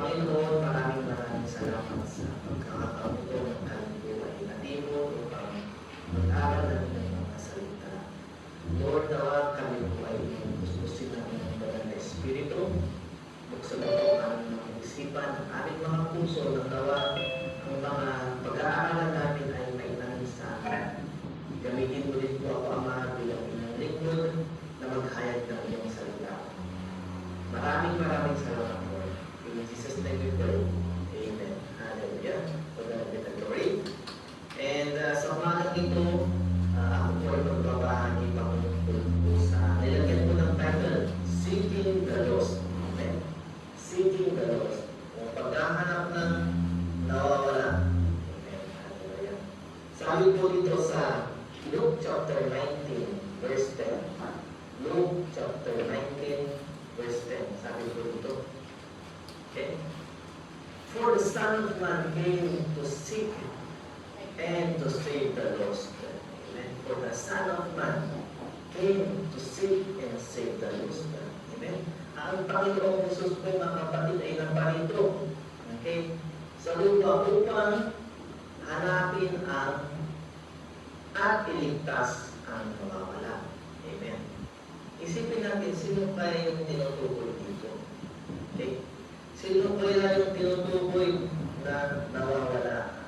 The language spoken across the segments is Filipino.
Panginoon, maraming salamat sa pagkakataon ng aming buhay na di mo upang mag-aral namin ng mga salita. Lord, nawag kami po ay gustusin namin ang banal na Espiritu. Buksan mo po ang aming mga isipan, ang aming mga puso na nawa ang mga pag-aaralan namin ay mainangin sa amin. Gamitin mo din po ako, Ama, bilang inang lingkod na maghayag ng iyong salita. Maraming salamat, Lord. In Jesus' name we pray. Amen. Hallelujah. For God be the glory. And sa umagang ito, ako po ay magbabahagi patungkol po sa nilagyan po ng title, Seeking the Lost. Amen. Seeking the Lost. O paghahanap ng nawawala. Amen. Hallelujah. Sabi po dito sa Luke chapter 19, verse 10. Luke chapter 19, verse 10. Sabi po dito. Okay? For the Son of Man came to seek and to save the lost. Amen. For the Son of Man came to seek and save the lost. Amen. Ang Panginoong Jesus po, mga kapatid, ay naparito. Okay? Sa lupa upang hanapin ang at iligtas ang mawawala. Amen. Isipin natin, sino kaya yung tinutukoy dito? Okay? Sino kaya yung tinutukoy na nawawala?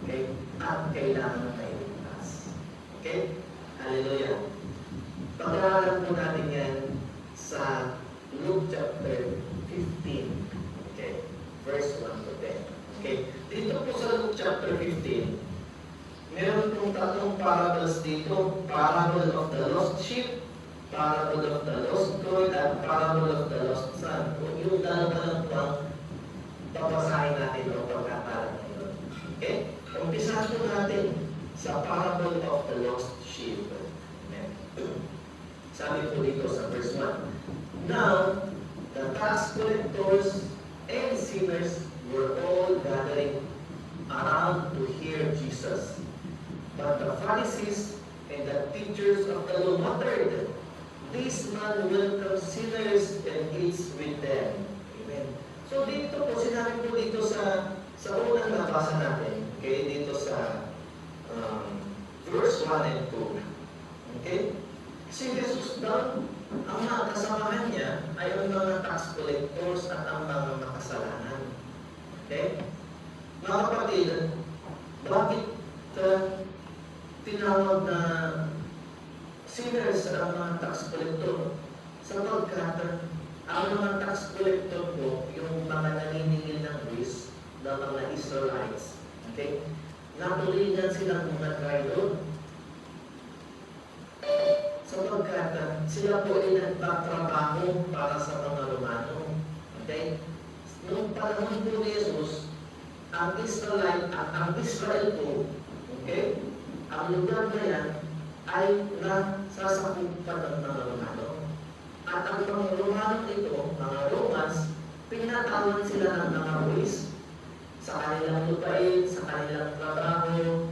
Okay? At kailangan na iligtas. Okay? Hallelujah. Pag-aaralan po natin yan sa Luke chapter 15. Okay? Verse 1 to 10. Okay? Dito po sa Luke chapter 15, meron pong tatlong parables dito. Parable of the lost sheep, parable of the lost coin, at parable of the lost son. Yung dalawa lang po ang babasahin natin o pagkakalan ngayon. Okay? Umpisahan po natin sa parable of the lost sheep. Amen. Sabi po dito sa verse 1. Now, the tax collectors and sinners were all gathering around to hear Jesus. But the Pharisees and the teachers of the law muttered, "This man welcomes sinners and eats with them." Amen. So dito po, sinabi po dito sa unang nabasa natin, okay, dito sa verse 1 and 2. Okay? Si Jesus daw, ang mga kasamahan niya ay ang mga tax collectors at ang mga makasalanan. Okay? Mga kapatid, bakit tinawag na sinners ang mga tax collector? Sapagkat ang mga tax collector po, yung mga naniningil ng buwis ng mga Israelites, okay? Natulingan silang mga traidor. Sapagkat sila po ay nagtatrabaho para sa mga Romano. Okay? Noong panahon po ni Jesus, ang Israel po, okay? Ang lugar na yan ay nasasakupan ng mga Romano. At ang mga Romano ito, mga Romans, pinatawan sila ng mga buwis sa kanilang lupain, sa kanilang trabaho.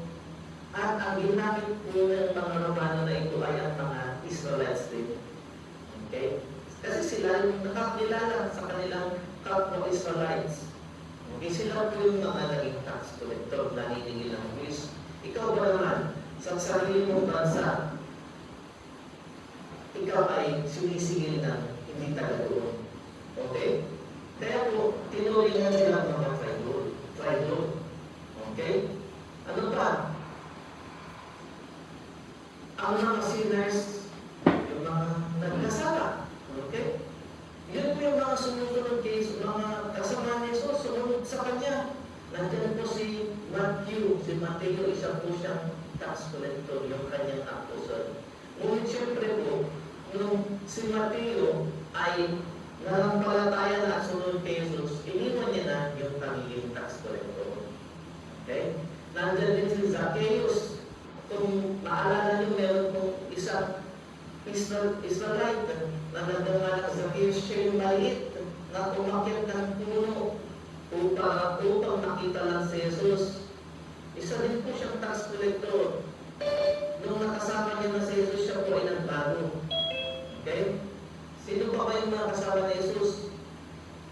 At ang ginamit po ng mga Romano na ito ay ang mga Israelites din. Okay? Kasi sila yung nakakilala sa kanilang kapwa Israelites. Okay, sila po yung mga naging tax collector, naniningil ng buwis. Ikaw ba naman, sa sarili mong bansa, ikaw ay sumisingil ng hindi taga doon. Okay? Kaya po, tinuringan sila mga traidor. Okay? Ano pa? Ang mga sinners, yung mga nagkasala. Okay? Yun po yung mga sumunod kay mga kasama ni Jesus, sumunod sa kanya. Nandiyan po si Matthew, isa po siyang tax collector, yung kanyang apostle. Ngunit siyempre po, nung si Mateo ay nanampalataya na at sunod kay Jesus, iniwan niya na yung pagiging tax collector. Okay? Nandiyan din si Zacchaeus. Kung maalala niyo, meron pong isang Israelite na nagdangalang Zacchaeus, siya yung maliit na umakyat ng puno upang makita lang si Jesus. Isa din po siyang tax collector. Nung nakasama niya na si Jesus, siya po ay nagbago. Okay? Sino pa ba yung mga kasama ni Jesus?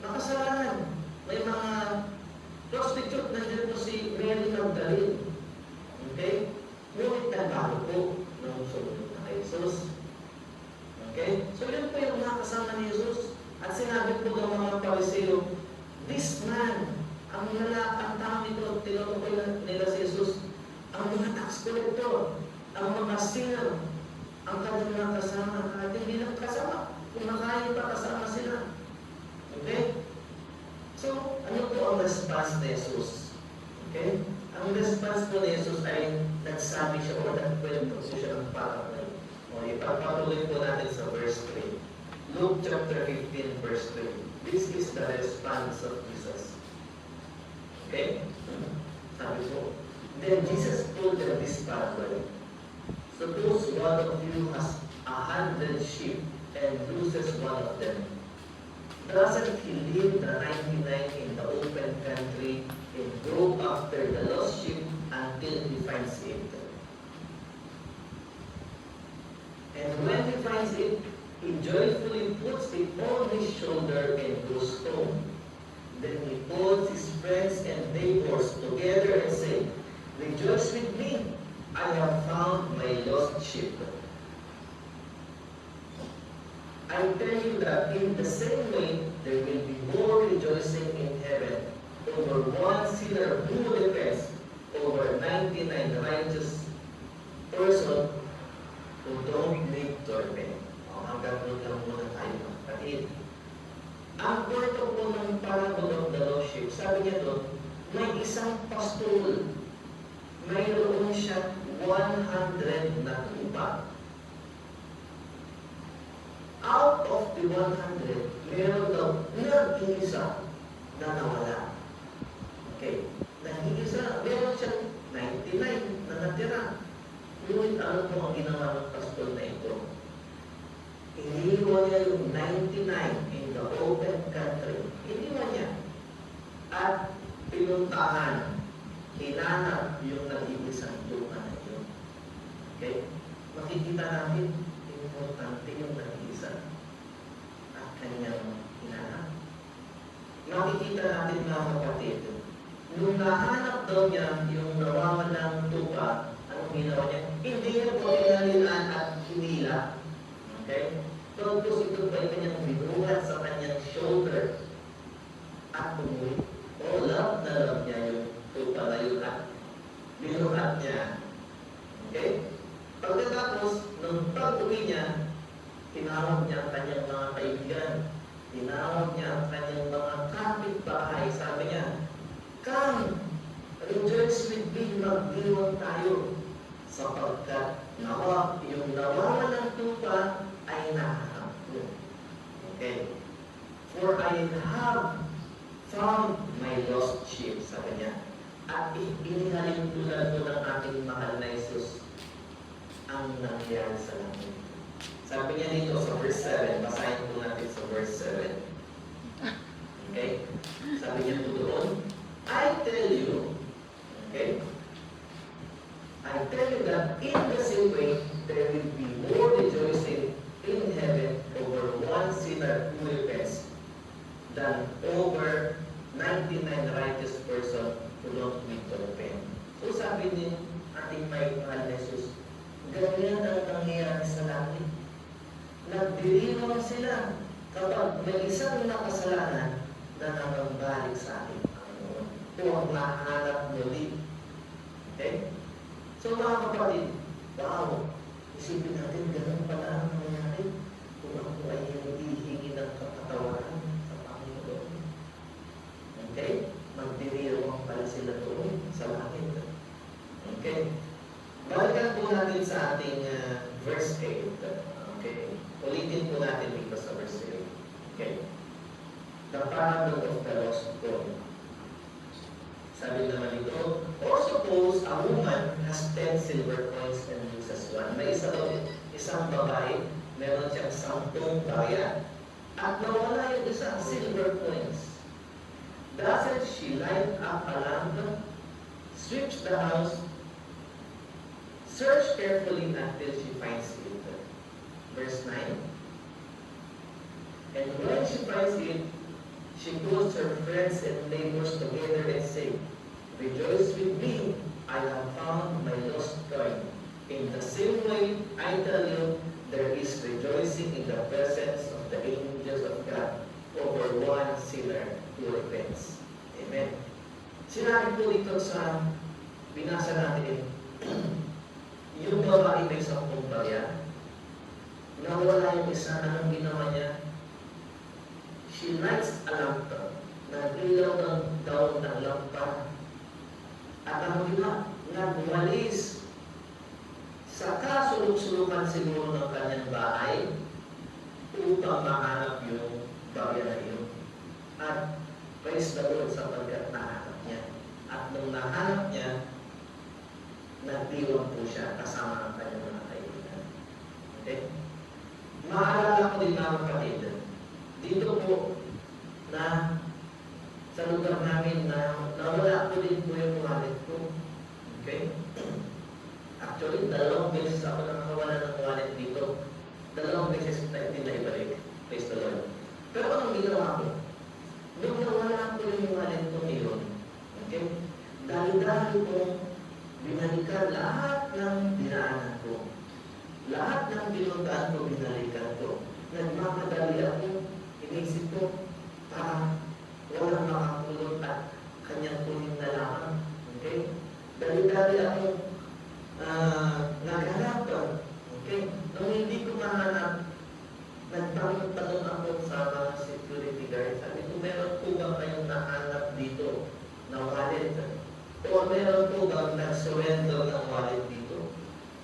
Makasalanan. May you, this man, ang tao nito, tinutukoy nila si Jesus, ang mga tax collector, ang mga sinner, ang kanyang mga kasama, kahit hindi lang kasama, kumakain pa kasama sila. Okay? So, ano po ang response ni Jesus? Okay? Ang response po ni Jesus ay nagsabi siya o nagkwento siya ng parable. O ipagpatuloy po natin sa verse 3. Luke chapter 15 verse 3. This is the response of Jesus. Okay? Sabi po, then Jesus told them this parable. Suppose one of you has 100 sheep and loses one of them. Doesn't he leave the 99 in the open country and go after the lost sheep until he finds it? And when he finds it, he joyfully puts it on his shoulder and goes home. Then he calls his friends and neighbors together and says, rejoice with me, I have found my lost sheep. I tell you that in the same way, there will be more rejoicing in heaven over one sinner who repents over 99 righteous person who don't need torment. Hanggang doon lang muna tayo mga kapatid. Ang kwento po ng parable of the lost sheep, sabi niya doon, may isang pastol, mayroon siya 100 na tupa. Out of the 100, meron daw nag-iisa na nawala. Okay. Nag-iisa, meron siyang 99 na natira. Ngunit ano po ang ginawa ng pastol na ito? Iniwan niya yung 99 in the open country. Iniwan niya. At pinuntahan, hinanap yung nag-iisang lupa na yun. Okay? Makikita natin, importante yung nag-iisa at kanyang hinanap. Makikita natin mga kapatid, nung nahanap daw niya yung nawawalang tupa, anong ginawa niya? Hindi niya po inalilaan at hinila. Okay? Tapos ito pa yung kanyang binuhat sa kanyang shoulder at umuwi. O love na love niya yung tupa na yun at binuhat niya. Okay? Pagkatapos, nung pag-uwi niya, tinawag niya ang kanyang mga kaibigan. Tinawag niya ang kanyang mga kapitbahay. Sabi niya, come, rejoice with me, magdiwang tayo. Sapagkat yung nawawalang tupa ay nahanap ko. Okay? For I have found my lost sheep, sabi niya. At inihalin tulad ko ng ating mahal na Jesus ang nangyari sa langit. Sabi niya dito sa verse 7, basahin po natin sa verse 7. Okay? Sabi niya po doon, I tell you, okay? I tell you that in the same way, there will be more rejoicing in heaven over one sinner who repents than over 99 righteous person who don't need to repent. So sabi ni ating may mahal na Jesus, ganyan ang nangyayari sa langit. Nagdiriwang sila kapag may isang nakasalanan na nakabalik sa ating Panginoon. Huwag mahanap muli. Okay? So mga kapatid, wow, isipin natin ganun pala ang nangyayari kung ako ay hihingi ng kapatawaran sa Panginoon. Okay? Magdiriwang pala sila doon sa langit. Okay? Balikan po natin sa ating verse 8. Okay. Ulitin po natin dito sa verse 8. Okay. The parable of the lost coin. Sabi naman dito, or suppose a woman has 10 silver coins and loses one. May isang babae, meron siyang 10 bayan. At nawala yung isang silver coins. Doesn't she light up a lamp, sweeps the house, search carefully until she finds it? Verse 9. And when she finds it, she calls her friends and neighbors together and say, rejoice with me, I have found my lost coin. In the same way, I tell you, there is rejoicing in the presence of the angels of God over one sinner who repents. Amen. Sinabi po dito sa binasa natin, yung babae may 10 barya, nawala yung isa, anong ginawa niya? She lights a lamp, nag-ilaw ng daw ng lampa, at ang ginawa, nagwalis sa kasulok-sulukan siguro ng kanyang bahay upang mahanap yung barya na yun. At praise the Lord sapagkat nahanap niya. At nung nahanap niya, nagdiwang po siya kasama ang kanyang mga kaibigan. Okay? Maalala ko din mga kapatid, dito po na sa lugar namin na nawala ko din po yung wallet ko. Okay? Actually, 2 beses ako nakawala ng wallet dito. 2 beses na hindi na ibalik. Praise the Lord. Pero anong ginawa ko? Nung nawala ko yung wallet ko ngayon, okay? Dahil-dahil kong binalikan lahat ng dinaanan ko. Lahat ng binuntaan ko, binalikan ko. Nagmamadali ako, inisip ko, para walang makakulot at kanyang kunin na lamang. Okay? Dahil-dahil ako naghanap. Okay? Nung hindi ko mahanap, nagtanong-tanong ako sa mga security guard. Sabi ko, meron po ba kayong nahanap dito na wallet? O meron po ba nag-surrender ng wallet dito?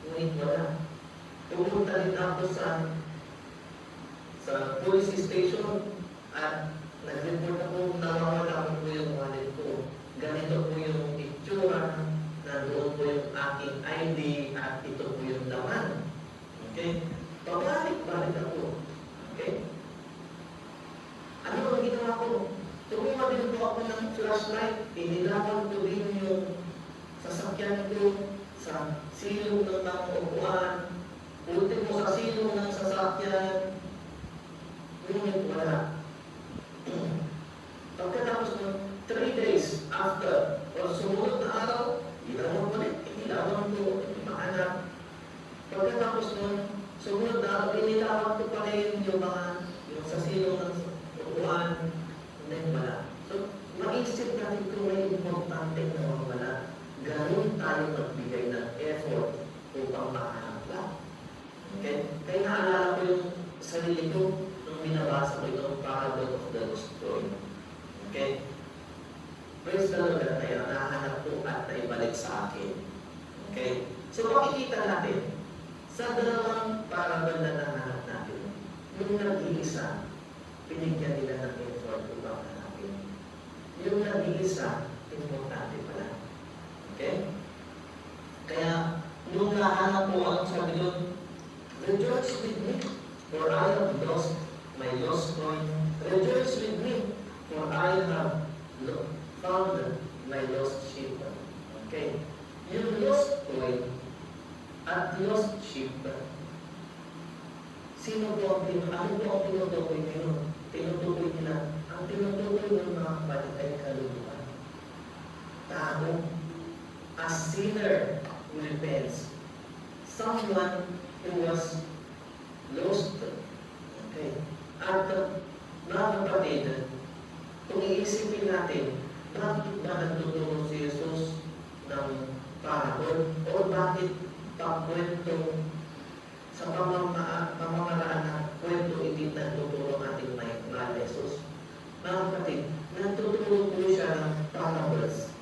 Ngunit wala. Pumunta rin ako sa police station at nag-report ako na nawawala po yung wallet ko. Ganito po yung itsura, nandoon po yung aking ID at ito po yung laman. Okay? Pabalik-balik ako. Okay? Ano ang ginawa ko? Tumuha din po ako ng flashlight. Inilaban ko din yung sasakyan ko sa silong ng mga upuan. Ulitin mo sa silong ng sasakyan. Ngunit wala. Pagkatapos ng 3 days after, o sumunod na araw, ginawang ulit, inilawan ko, mahanap. Pagkatapos ng sumunod na araw, inilawan ko pa rin yung sa silong ng upuan, hindi wala. So, maisip natin kung may importante na wala, ganun tayo magbigay ng effort upang mahanap lang. Okay? Kaya naalala ko yung sarili ko nung binabasa ko itong parable of the lost coin. Okay? Praise the Lord na tayo, nahanap ko at naibalik sa akin. Okay? So, makikita natin, sa 2 parable na nahanap natin, yung nag-iisa, pinigyan nila ng effort upang hanapin. Yung nag-iisa, importante pala. Okay? Kaya, nung nahanap ko ang sabi doon, rejoice with me, for I have lost my lost coin. Rejoice with me, for I have found my lost sheep. Okay? Yung lost coin at lost sheep, sino po ang tinutukoy nyo? Tinutukoy nila. Ang tinutukoy ng mga kapatid ay kaluluwa. Tao, a sinner who repents. Someone who was lost. Okay. At mga kapatid, kung iisipin natin, bakit ba nagtuturo si Jesus ng parable? O bakit pagkwento sa pamamaraan ng kwento hindi nagtuturo ating mahal Jesus? Mga kapatid, nagtuturo po siya ng parables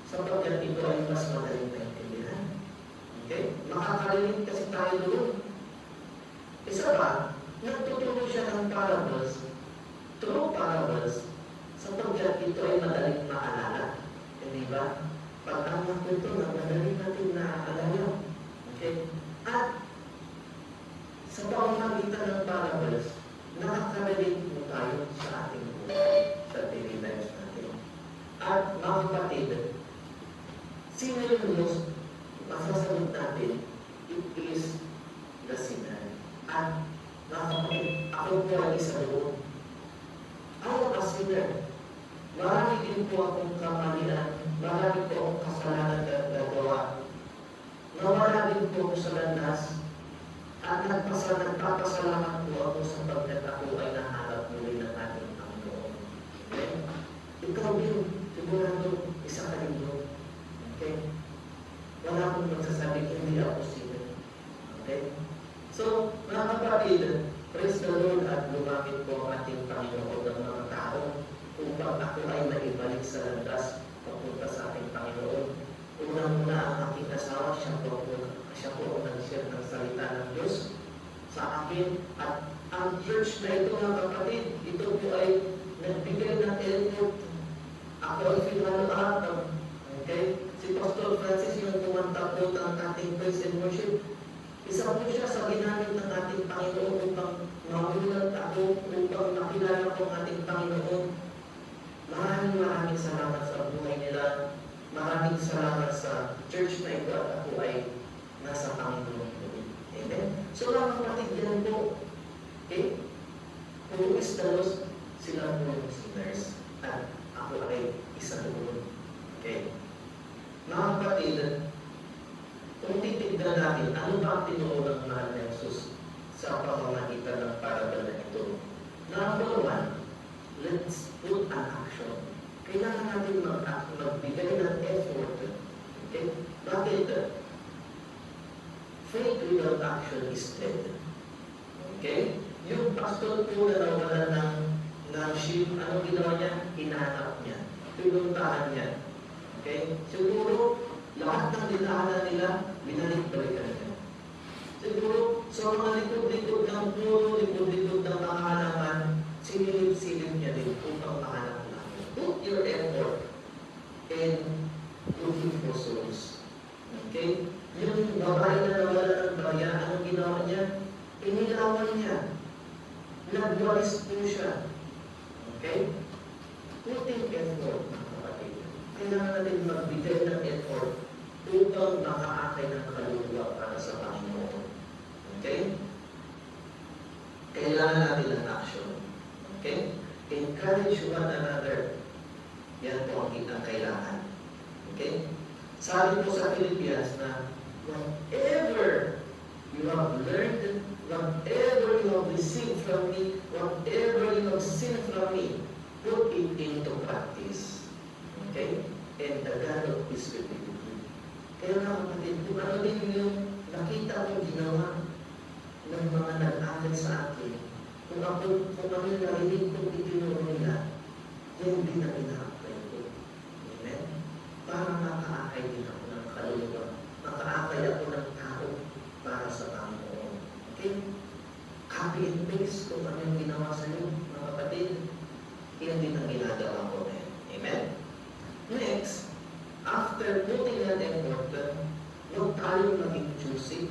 sapagkat ito ay mas madaling maintindihan. Okay? Makakarinig kasi tayo doon. Isa pa, nagtuturo siya ng parables, true parables, sapagkat ito ay madaling maalala. Hindi ba? Pag ang kwento na madaling natin naaalala. Okay? At sa pamamagitan ng parables, nakaka-relate mo tayo sa ating buhay, sa daily lives natin. At mga kapatid, sino yung lost? Masasagot natin, it is the sinner. At mga kapatid, ako po ay isa doon. Ako a sinner. Marami din po akong kamalian, marami po akong kasalanan na nagawa. Nawala din po ako sa landas at nagpapasalamat po ako sapagkat ako ay nahanap muli ng ating Panginoon. ikaw din, sigurado, isa ka rin doon. Okay? Wala akong magsasabing hindi ako sino. Okay? So, mga kapatid, praise the Lord at lumapit po ang ating Panginoon ng mga tao upang ako ay maibalik sa landas papunta sa ating Panginoon. Unang-una ang aking asawa, siya po ang nag-share ng salita ng Diyos sa akin. At ang church na ito, mga kapatid, ito po ay nagbigay ng effort. Ako ay pinalo-aral. Okay? Si Pastor Francis yung kumanta po ng ating praise and worship. Isa po siya sa ginamit ng ating Panginoon upang magulat ako, upang makilala ko ang ating Panginoon. Maraming salamat sa buhay nila. Maraming salamat sa church na ito at ako ay nasa Panginoon ko. Amen? So mga kapatid, yan po. Okay? Who is the lost? Sila po yung sinners. At ako ay isa doon. Okay? Mga kapatid, kung titignan natin, ano ba ang tinuon ng mahal na Jesus sa pamamagitan ng parabol na ito? Number one, let's put an action. Kailangan natin magbigay ng effort. Okay? Bakit? Faith without action is dead. Okay? Yung pastor po na nawalan ng sheep, ano ginawa niya? Hinahanap niya. Pinuntahan niya. Okay? Siguro, lahat ng dinaanan nila, binalik-balikan niya. Siguro, sa mga likod-likod ng puno, likod-likod ng mga halaman, sinilip-silip niya din upang mahanap namin. Put your effort in looking for souls. Okay? Yung babae na nawala ng baya, anong ginawa niya? Inilawan niya. Nagwalis po siya. Okay? Putting effort, mga kapatid. Kailangan natin magbigay ng effort upang makaakay ng kaluluwa para sa Panginoon. Okay? Kailangan natin ng action. Okay? Encourage one another. Yan po ang kitang kailangan. Okay? Sabi po sa Philippians na whatever you have learned, whatever you have received from me, whatever you have seen from me, put it into practice. Okay? And the God of peace will be with you. Kaya mga kapatid, kung ano din yung nakita kong ginawa ng mga nag-aral sa akin, kung ano yung narinig kong itinuro nila, yan din ang ina-apply ko. Amen? Para makaakay din ako ng kaluluwa. Makaakay ako ng tao para sa Panginoon. Okay? Copy and paste kung ano yung ginawa sa iyo, mga kapatid. Yan din ang ginagawa ko ngayon. Amen? Next, after putting that effort, huwag tayong maging choosy.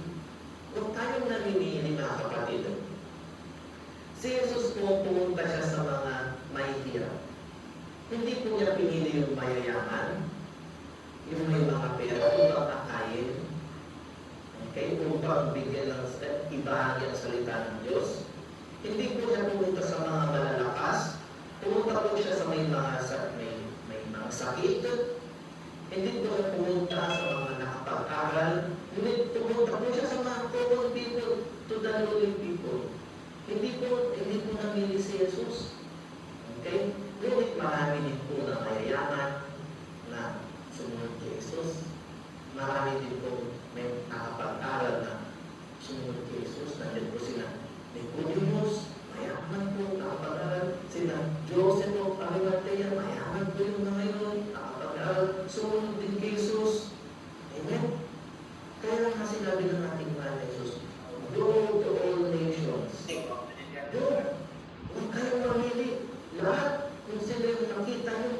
Huwag tayong namimili, mga kapatid. Si Jesus po, pumunta siya sa mga mahihirap. Hindi po niya pinili yung mayayaman, yung may mga pera, upang akayin. Okay? Upang bigyan ng ibahagi ang salita ng Diyos. Hindi po siya pumunta sa mga malalakas. Pumunta po siya sa may mga sakit. Hindi po siya pumunta sa mga nakapag-aral. Hindi pumunta po siya sa mga common people, to the lowly people. Hindi po namili si Jesus. Okay? Ngunit marami din po na mayayaman na sumunod kay Jesus. Marami din po may nakapag-aral na sumunod kay Jesus. Nandiyan po sila Nicodemus, mayaman po, nakapag-aral. Sila Joseph of Arimathea, mayaman po yung mga yun, nakapag-aral. Sumunod din kay Jesus. Amen? Kaya nga sinabi ng ating mahal na Jesus, go to all nations. Go. Huwag kayong mamili. Lahat, kung sila yung nakita nyo.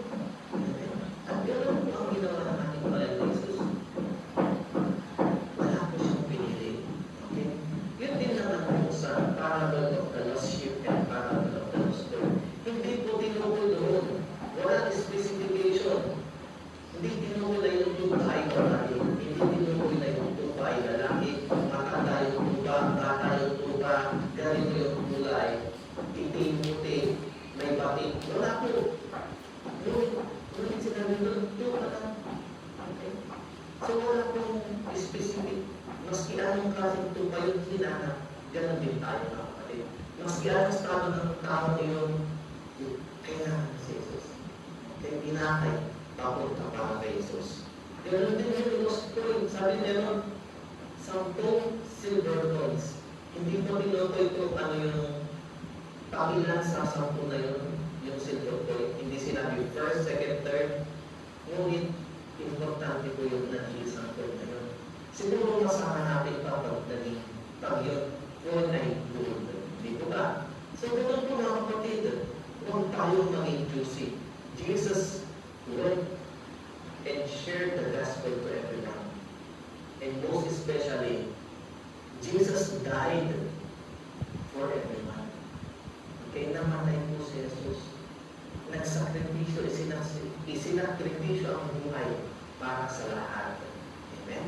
Amen? At gano'n po ang ginawa ng ating mahal na Jesus. Wala po siyang pinili. Okay? Yun din naman po sa parable of the lost sheep and parable of the lost coin. Hindi po tinukol doon. Walang specification. Hindi tinukol na yung tuba ay babae. Hindi tinukol na yung tuba ay lalaki. Matanda yung tuba, bata yung tuba, ganito yung kulay, itim-puti, may batik. Wala po. Ngunit sinabi doon, tuba lang. Okay? So wala pong specific. Maski anong klaseng tuba yung hinanap, ganun din tayo mga kapatid. Maski anong estado ng tao yun, kailangan si Jesus. Okay? nanay, papunta pa kay Jesus. Ganun din yung lost coin. Sabi niya, 10 silver coins. Hindi mo tinutoy kung ano yung pabilan sa 10 na yun, yung silver coin. Hindi sinabi first, second, third. Ngunit, importante po yung nag-iisang coin na yun. Siguro masama natin pa pag yun, coin ay gold. Hindi po ba? So, ganun po mga kapatid, huwag tayong maging juicy. Jesus went and shared the gospel to everyone. And most especially, Jesus died for everyone. Okay, namatay po si Jesus. Nagsakripisyo, isinakripisyo ang buhay para sa lahat. Amen?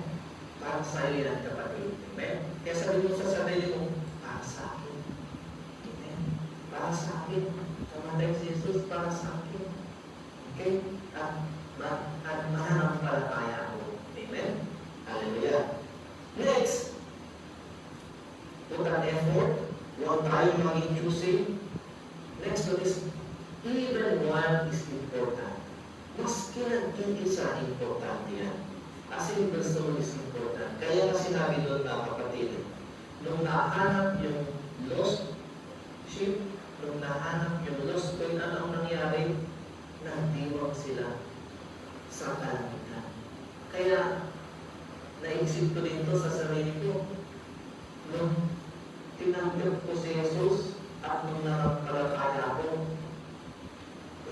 Para sa iyo yan, kapatid. Amen? Kaya sabi mo sa sarili mo, para sa akin. Amen? Para sa akin. Namatay si Jesus para sa akin. Okay? At mananampalataya ako. Amen? Hallelujah. Next, put an effort. Huwag tayong maging choosy. Next to this, even one is important. Maski nag-iisa, importante yan. As in the soul is important. Kaya nga sinabi doon na kapatid, nung nahanap yung lost sheep, nung nahanap yung lost coin, ano ang nangyari? Nagdiwang sila sa kalangitan. Kaya, naisip ko din to sa sarili ko. Nung tinanggap ko si Jesus at nung nakapalataya ko,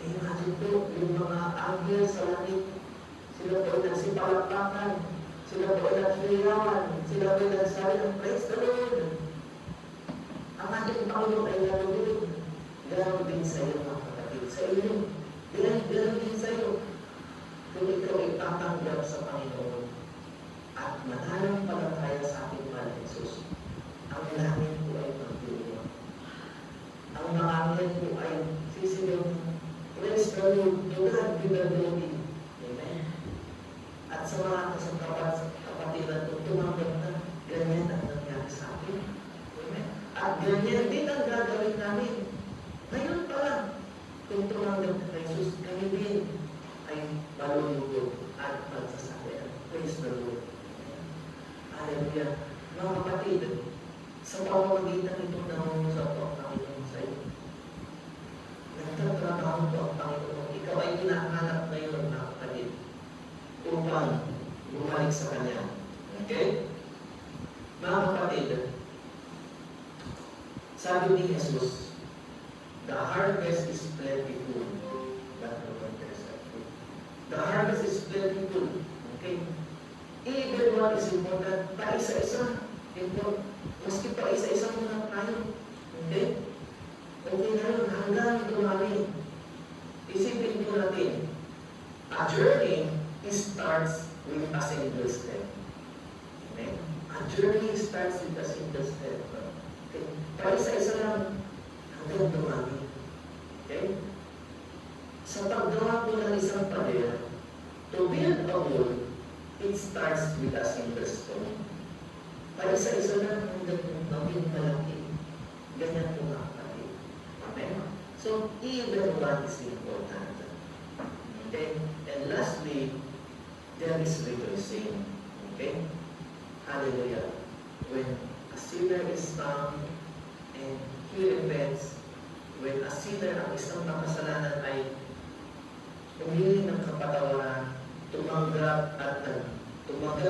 imagine ko, yung mga anghel sa langit, sila po ay nagsipalakpakan, sila po ay nagsiyawan, sila po ay nagsabi ng praise the Lord. Ang ating Panginoon ay nalulod. Ganoon din sa iyo, mga kapatid. Sa iyo. Ganoon din sa iyo. Kung ikaw ay tatanggap sa Panginoon at mananampalataya sa ating mahal Jesus, ang langit po ay magdulong. Ang mga anghel po ay sisigaw, praise the Lord, to God be the glory. Amen. At sa mga kapatiran ko, tumanggap na, ganyan ang nangyari sa akin. Amen. At ganyan din ang gagawin namin. Ngayon pa lang, kung tumanggap na kay Jesus, kami din ay malulugod at magsasabi. Praise the Lord. Hallelujah. Mga kapatid, sa pamamagitan itong nangungusap ko ang Panginoon sa iyo. Nagtatrabaho ko ang Panginoon. Ikaw ay hinahanap ngayon, mga kapatid, upang bumalik sa Kanya. Okay? Mga kapatid, sabi ni Jesus, the harvest is plentiful, but no workers are few. The harvest is plentiful. Okay? Even one is important, pa isa-isa. Maski pa isa-isa muna tayo. Okay? Okay na yun, hanggang dumami. Isipin po natin, a journey starts with a single step. Okay? A journey starts with a single step. Okay? Pa isa-isa lang, hanggang dumami. Okay? Sa paggawa po ng isang pader, to build a wall, it starts with a single stone. Para isa-isa lang hanggang maging malaki. Ganyan po nga kapatid. Amen? So, even one is important. Okay? And lastly, there is rejoicing. Okay? Hallelujah. When a sinner is found and he repents, when a sinner, ang isang makasalanan ay humingi ng kapatawaran, tumanggap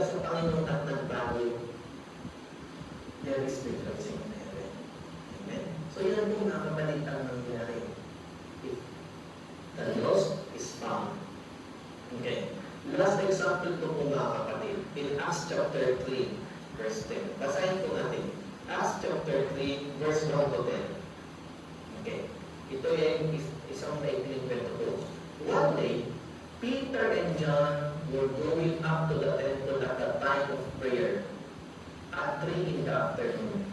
sa Panginoon at nagbago, there is rejoicing in heaven. Amen? So yan po mga kapatid ang nangyari. If the lost is found. Okay. Last example po po mga kapatid. In Acts chapter 3, verse 10. Basahin po natin. Acts chapter 3, verse 1 to 10. Okay. Ito yung isang maikling kwento po. One day, Peter and John were going up to the temple at the time of prayer at 3 in the afternoon.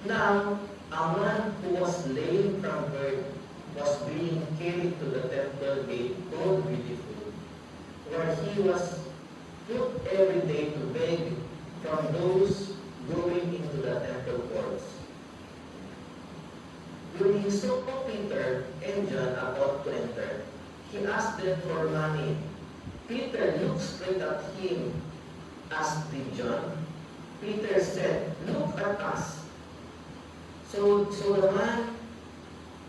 Now, a man who was lame from birth was being carried to the temple gate called Beautiful, where he was put every day to beg from those going into the temple courts. When he saw Peter and John about to enter, He asked them for money. Peter looked straight at him, as did John. Peter said, "Look at us." So the man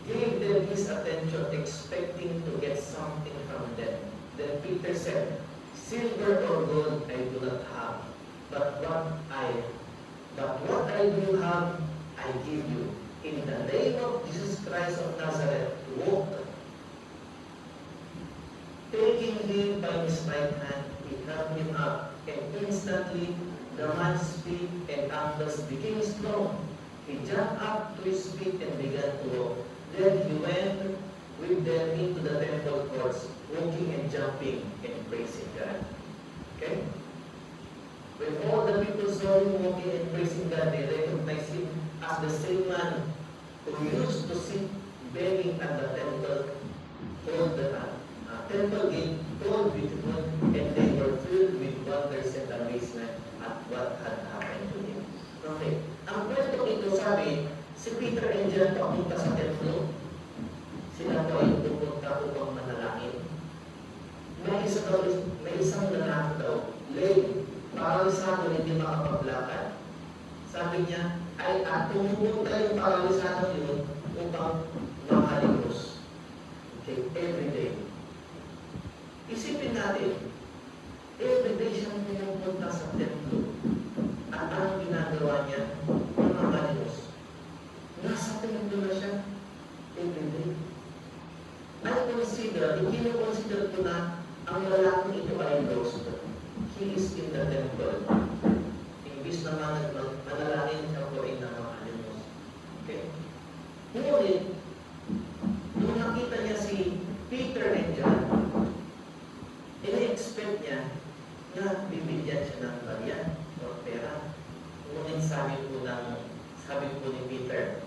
gave them his attention, expecting to get something from them. Then Peter said, "Silver or gold I do not have, but what I do have, I give you. In the name of Jesus Christ of Nazareth, walk." Taking him by his right hand, he helped him up, and instantly the man's feet and ankles became strong. He jumped up to his feet and began to walk. Then he went with them into the temple courts, walking and jumping and praising God. Okay? When all the people saw him walking and praising God, they recognized him as the same man who used to sit begging at the temple called the temple gate called Beautiful, and they were filled with wonders and amazement at what had happened to him. Okay. Ang kwento ito sabi, si Peter and John papunta sa templo. Sila po ay pupunta upang manalangin. May isang lalaki daw, lame, paralisado, hindi makapaglakad. Sabi niya, ay pumunta yung paralisado yun upang makaligos. Okay, every day. Isipin natin, every day siyang pumupunta sa templo. At ang ginagawa niya, makaligos. Nasa templo na siya, every day. Ikinukonsider ko na ang lalaking ito ay lost. He is in the temple. Imbis naman manalangin siya po ay nakakalimos. Okay? Ngunit, nung nakita niya si Peter and John, ina-expect niya na bibigyan siya ng barya o pera. Ngunit sabi po ni Peter,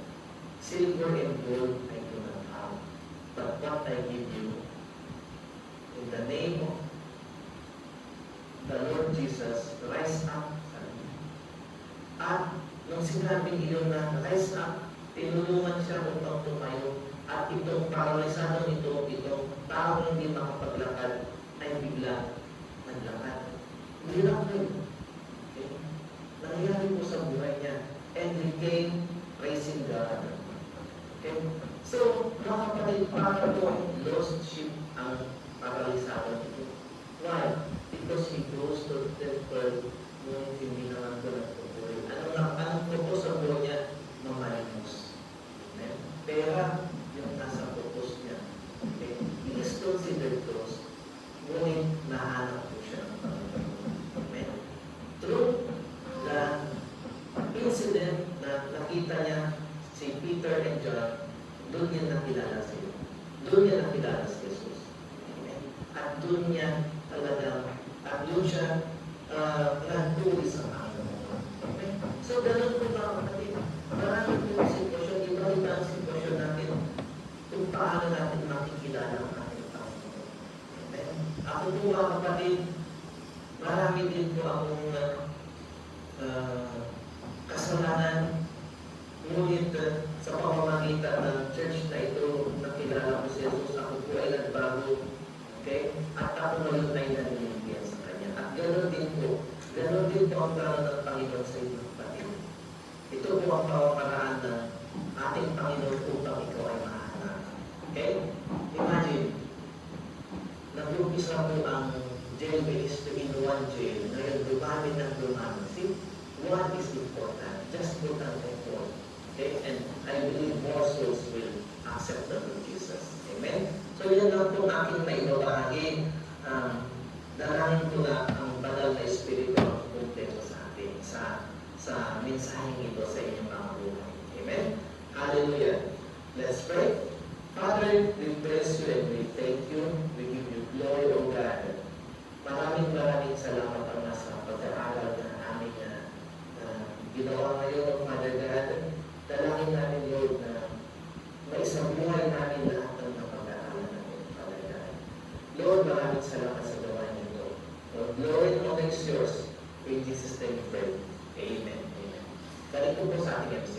"Silver and gold I do not have, but what I give you, in the name of the Lord Jesus, rise up." At nung sinabing iyon na rise up, tinulungan siya upang tumayo. At itong paralisado itong taong hindi makapaglakad, ay bigla naglakad. Hindi lang po. Okay? Nangyari po sa buhay niya. And he came praising God. Okay? So, mga kapatid, para po lost sheep ang paralisado ito. Why? Because he goes to the temple nung hindi naman ko nagpupuloy. Anong purpose sa buhay niya? Mamalimos. Amen? Pera, yung nasa purpose niya. Okay? He is considered lost. Ngunit nahanap po siya ng Panginoon. Amen? Through the incident na nakita niya si Peter and John, doon niya nakilala sila. Doon niya nakilala si Jesus. Amen? At doon niya doon siya nagturi sa Panginoon. Okay? So, ganun po mga kapatid. Marami po yung sitwasyon, iba-iba ang sitwasyon natin kung paano natin makikilala ang ating Panginoon. Amen? Ako po mga kapatid, marami din po akong kasalanan. Ngunit sa pamamagitan ng church na ito, nakilala ko si Jesus, ako po ay nagbago. Okay? At ako ngayon ay naninigiyan sa Kanya. At ganoon din po ang plano ng Panginoon sa inyong kapatid. Ito po ang pamamaraan ng ating Panginoon upang ikaw ay mahanap. Okay? Imagine, nag-umpisa po ang jail based in one jail. Ngayon, dumami ng dumami. See, one is important. Just put an effort. Okay? And I believe more souls will accept the Lord Jesus. Amen? So, yan lang po aking naibabahagi. Dalangin ko na ang banal na Espiritu ang kumpleto sa atin sa mensaheng ito sa inyong mga buhay. Amen? Hallelujah. Let's pray. Father, we bless you and we thank you. We give you glory, O God. Maraming salamat ang nasa pag-aaral na aming ginawa ngayon, Father God. Dalangin namin, Lord, na maisabuhay namin lahat ng napag-aaral namin, Father God. Lord, maraming salamat sa gawain nito. Lord, glory and honor is yours. In Jesus' name we pray. Amen. Amen. Balik po sa ating MC.